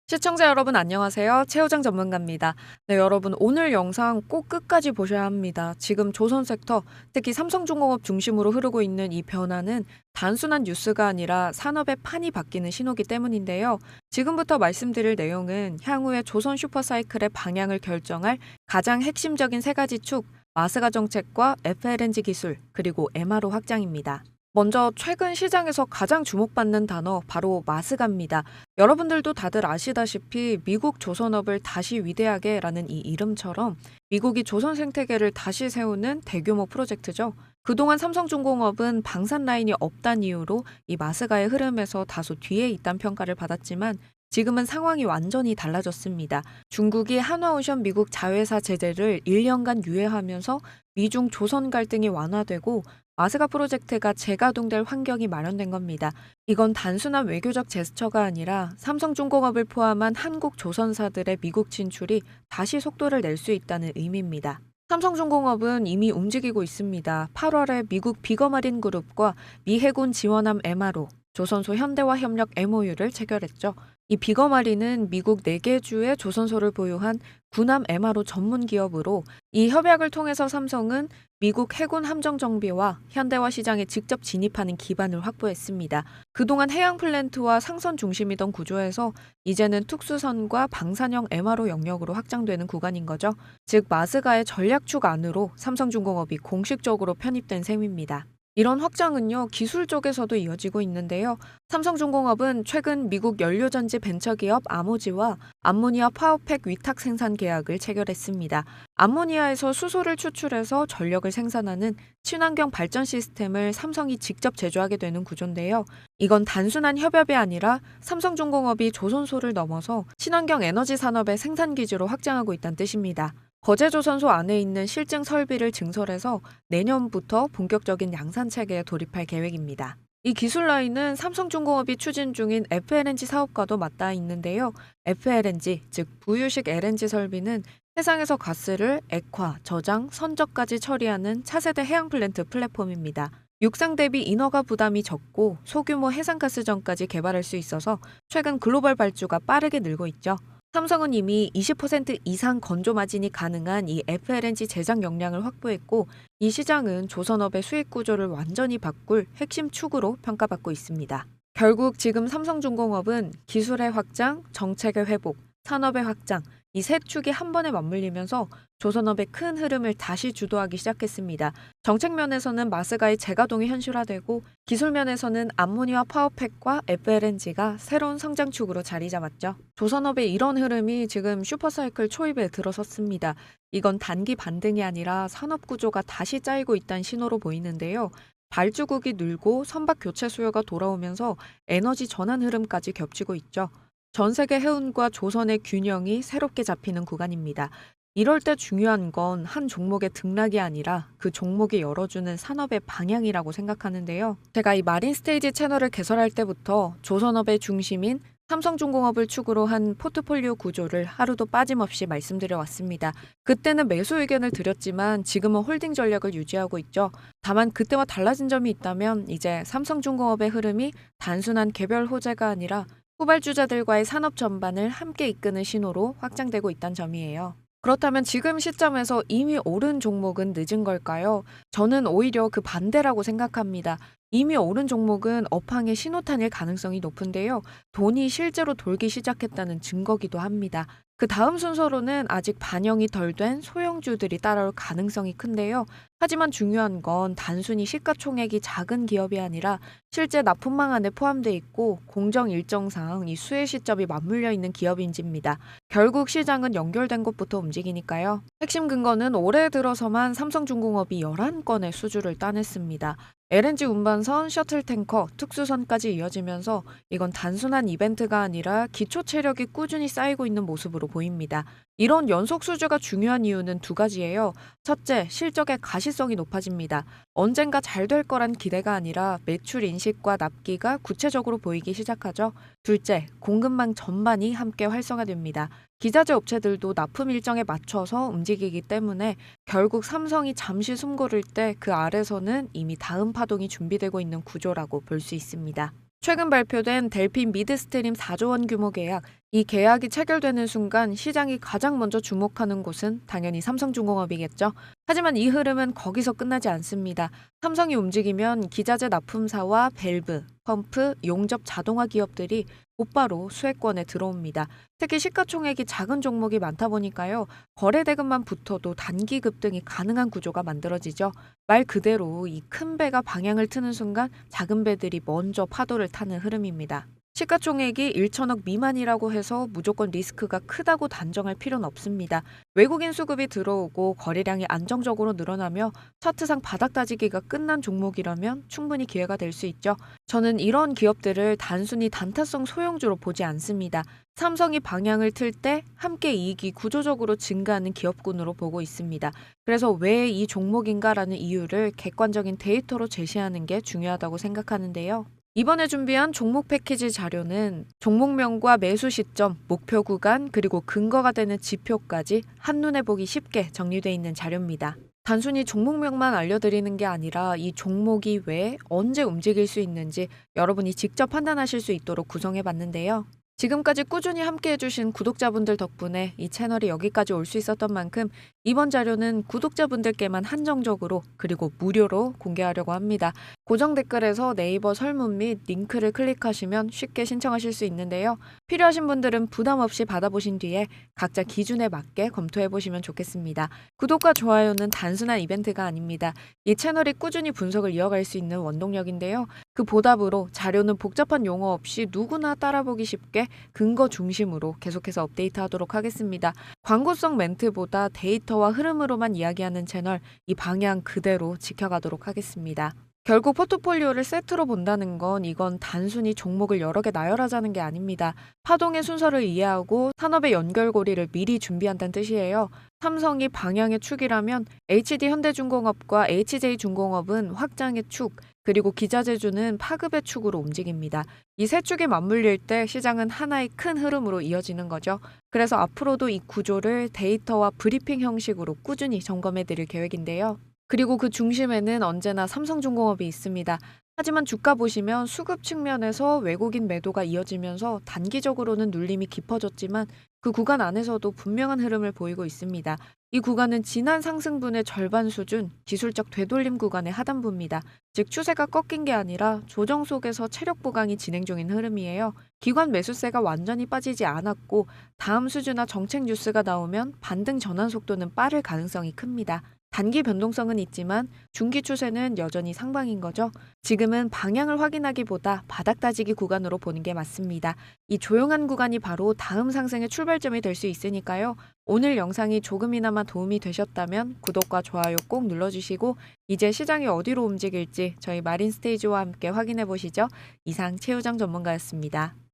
시청자 여러분 안녕하세요. 최우정 전문가입니다. 네, 여러분 오늘 영상 꼭 끝까지 보셔야 합니다. 지금 조선 섹터, 특히 삼성중공업 중심으로 흐르고 있는 이 변화는 단순한 뉴스가 아니라 산업의 판이 바뀌는 신호기 때문인데요. 지금부터 말씀드릴 내용은 향후의 조선 슈퍼사이클의 방향을 결정할 가장 핵심적인 세 가지 축, 마스가 정책과 FLNG 기술, 그리고 MRO 확장입니다. 먼저 최근 시장에서 가장 주목받는 단어 바로 마스가입니다. 여러분들도 다들 아시다시피 미국 조선업을 다시 위대하게라는 이 이름처럼 미국이 조선 생태계를 다시 세우는 대규모 프로젝트죠. 그동안 삼성중공업은 방산 라인이 없다는 이유로 이 마스가의 흐름에서 다소 뒤에 있다는 평가를 받았지만 지금은 상황이 완전히 달라졌습니다. 중국이 한화오션 미국 자회사 제재를 1년간 유예하면서 미중 조선 갈등이 완화되고 마스가 프로젝트가 재가동될 환경이 마련된 겁니다. 이건 단순한 외교적 제스처가 아니라 삼성중공업을 포함한 한국 조선사들의 미국 진출이 다시 속도를 낼 수 있다는 의미입니다. 삼성중공업은 이미 움직이고 있습니다. 8월에 미국 비거마린 그룹과 미 해군 지원함 MRO, 조선소 현대와 협력 MOU를 체결했죠. 이 비거마린은 미국 4개 주의 조선소를 보유한 군함 MRO 전문 기업으로 이 협약을 통해서 삼성은 미국 해군 함정 정비와 현대화 시장에 직접 진입하는 기반을 확보했습니다. 그동안 해양 플랜트와 상선 중심이던 구조에서 이제는 특수선과 방산형 MRO 영역으로 확장되는 구간인 거죠. 즉 마스가의 전략축 안으로 삼성중공업이 공식적으로 편입된 셈입니다. 이런 확장은요, 기술 쪽에서도 이어지고 있는데요. 삼성중공업은 최근 미국 연료전지 벤처기업 아모지와 암모니아 파워팩 위탁 생산 계약을 체결했습니다. 암모니아에서 수소를 추출해서 전력을 생산하는 친환경 발전 시스템을 삼성이 직접 제조하게 되는 구조인데요. 이건 단순한 협업이 아니라 삼성중공업이 조선소를 넘어서 친환경 에너지 산업의 생산 기지로 확장하고 있다는 뜻입니다. 거제조선소 안에 있는 실증 설비를 증설해서 내년부터 본격적인 양산 체계에 돌입할 계획입니다. 이 기술 라인은 삼성중공업이 추진 중인 FLNG 사업과도 맞닿아 있는데요. FLNG, 즉 부유식 LNG 설비는 해상에서 가스를 액화, 저장, 선적까지 처리하는 차세대 해양 플랜트 플랫폼입니다. 육상 대비 인허가 부담이 적고 소규모 해상가스전까지 개발할 수 있어서 최근 글로벌 발주가 빠르게 늘고 있죠. 삼성은 이미 20% 이상 건조 마진이 가능한 이 FLNG 제작 역량을 확보했고 이 시장은 조선업의 수익 구조를 완전히 바꿀 핵심 축으로 평가받고 있습니다. 결국 지금 삼성중공업은 기술의 확장, 정책의 회복, 산업의 확장 이 세 축이 한 번에 맞물리면서 조선업의 큰 흐름을 다시 주도하기 시작했습니다. 정책 면에서는 마스가의 재가동이 현실화되고 기술 면에서는 암모니아 파워팩과 FLNG가 새로운 성장축으로 자리 잡았죠. 조선업의 이런 흐름이 지금 슈퍼사이클 초입에 들어섰습니다. 이건 단기 반등이 아니라 산업 구조가 다시 짜이고 있다는 신호로 보이는데요. 발주국이 늘고 선박 교체 수요가 돌아오면서 에너지 전환 흐름까지 겹치고 있죠. 전 세계 해운과 조선의 균형이 새롭게 잡히는 구간입니다. 이럴 때 중요한 건 한 종목의 등락이 아니라 그 종목이 열어주는 산업의 방향이라고 생각하는데요. 제가 이 마린 스테이지 채널을 개설할 때부터 조선업의 중심인 삼성중공업을 축으로 한 포트폴리오 구조를 하루도 빠짐없이 말씀드려 왔습니다. 그때는 매수 의견을 드렸지만 지금은 홀딩 전략을 유지하고 있죠. 다만 그때와 달라진 점이 있다면 이제 삼성중공업의 흐름이 단순한 개별 호재가 아니라 후발주자들과의 산업 전반을 함께 이끄는 신호로 확장되고 있다는 점이에요. 그렇다면 지금 시점에서 이미 오른 종목은 늦은 걸까요? 저는 오히려 그 반대라고 생각합니다. 이미 오른 종목은 업황의 신호탄일 가능성이 높은데요. 돈이 실제로 돌기 시작했다는 증거기도 합니다. 그 다음 순서로는 아직 반영이 덜 된 소형주들이 따라올 가능성이 큰데요. 하지만 중요한 건 단순히 시가총액이 작은 기업이 아니라 실제 납품망 안에 포함돼 있고 공정 일정상 이 수혜 시점이 맞물려 있는 기업인지입니다. 결국 시장은 연결된 것부터 움직이니까요. 핵심 근거는 올해 들어서만 삼성중공업이 11건의 수주를 따냈습니다. LNG 운반선, 셔틀탱커, 특수선까지 이어지면서 이건 단순한 이벤트가 아니라 기초 체력이 꾸준히 쌓이고 있는 모습으로 보입니다. 이런 연속 수주가 중요한 이유는 두 가지예요. 첫째, 실적의 가시성이 높아집니다. 언젠가 잘 될 거란 기대가 아니라 매출 인식과 납기가 구체적으로 보이기 시작하죠. 둘째, 공급망 전반이 함께 활성화됩니다. 기자재 업체들도 납품 일정에 맞춰서 움직이기 때문에 결국 삼성이 잠시 숨 고를 때 그 아래서는 이미 다음 파동이 준비되고 있는 구조라고 볼 수 있습니다. 최근 발표된 델핀 미드스트림 4조 원 규모 계약, 이 계약이 체결되는 순간 시장이 가장 먼저 주목하는 곳은 당연히 삼성중공업이겠죠. 하지만 이 흐름은 거기서 끝나지 않습니다. 삼성이 움직이면 기자재 납품사와 밸브, 펌프, 용접 자동화 기업들이 곧바로 수혜권에 들어옵니다. 특히 시가총액이 작은 종목이 많다 보니까요. 거래 대금만 붙어도 단기 급등이 가능한 구조가 만들어지죠. 말 그대로 이 큰 배가 방향을 트는 순간 작은 배들이 먼저 파도를 타는 흐름입니다. 시가총액이 1천억 미만이라고 해서 무조건 리스크가 크다고 단정할 필요는 없습니다. 외국인 수급이 들어오고 거래량이 안정적으로 늘어나며 차트상 바닥 다지기가 끝난 종목이라면 충분히 기회가 될 수 있죠. 저는 이런 기업들을 단순히 단타성 소형주로 보지 않습니다. 삼성이 방향을 틀 때 함께 이익이 구조적으로 증가하는 기업군으로 보고 있습니다. 그래서 왜 이 종목인가라는 이유를 객관적인 데이터로 제시하는 게 중요하다고 생각하는데요. 이번에 준비한 종목 패키지 자료는 종목명과 매수 시점, 목표 구간, 그리고 근거가 되는 지표까지 한눈에 보기 쉽게 정리되어 있는 자료입니다. 단순히 종목명만 알려드리는 게 아니라 이 종목이 왜, 언제 움직일 수 있는지 여러분이 직접 판단하실 수 있도록 구성해 봤는데요. 지금까지 꾸준히 함께 해주신 구독자분들 덕분에 이 채널이 여기까지 올 수 있었던 만큼 이번 자료는 구독자분들께만 한정적으로 그리고 무료로 공개하려고 합니다. 고정 댓글에서 네이버 설문 및 링크를 클릭하시면 쉽게 신청하실 수 있는데요. 필요하신 분들은 부담 없이 받아보신 뒤에 각자 기준에 맞게 검토해보시면 좋겠습니다. 구독과 좋아요는 단순한 이벤트가 아닙니다. 이 채널이 꾸준히 분석을 이어갈 수 있는 원동력인데요. 그 보답으로 자료는 복잡한 용어 없이 누구나 따라보기 쉽게 근거 중심으로 계속해서 업데이트하도록 하겠습니다. 광고성 멘트보다 데이터와 흐름으로만 이야기하는 채널, 이 방향 그대로 지켜가도록 하겠습니다. 결국 포트폴리오를 세트로 본다는 건 이건 단순히 종목을 여러 개 나열하자는 게 아닙니다. 파동의 순서를 이해하고 산업의 연결고리를 미리 준비한다는 뜻이에요. 삼성이 방향의 축이라면 HD현대중공업과 HJ중공업은 확장의 축, 그리고 기자재주는 파급의 축으로 움직입니다. 이 세 축이 맞물릴 때 시장은 하나의 큰 흐름으로 이어지는 거죠. 그래서 앞으로도 이 구조를 데이터와 브리핑 형식으로 꾸준히 점검해 드릴 계획인데요. 그리고 그 중심에는 언제나 삼성중공업이 있습니다. 하지만 주가 보시면 수급 측면에서 외국인 매도가 이어지면서 단기적으로는 눌림이 깊어졌지만 그 구간 안에서도 분명한 흐름을 보이고 있습니다. 이 구간은 지난 상승분의 절반 수준, 기술적 되돌림 구간의 하단부입니다. 즉 추세가 꺾인 게 아니라 조정 속에서 체력 보강이 진행 중인 흐름이에요. 기관 매수세가 완전히 빠지지 않았고 다음 수주나 정책 뉴스가 나오면 반등 전환 속도는 빠를 가능성이 큽니다. 단기 변동성은 있지만 중기 추세는 여전히 상방인 거죠. 지금은 방향을 확인하기보다 바닥 다지기 구간으로 보는 게 맞습니다. 이 조용한 구간이 바로 다음 상승의 출발점이 될 수 있으니까요. 오늘 영상이 조금이나마 도움이 되셨다면 구독과 좋아요 꼭 눌러주시고 이제 시장이 어디로 움직일지 저희 마린스테이지와 함께 확인해 보시죠. 이상 최우정 전문가였습니다.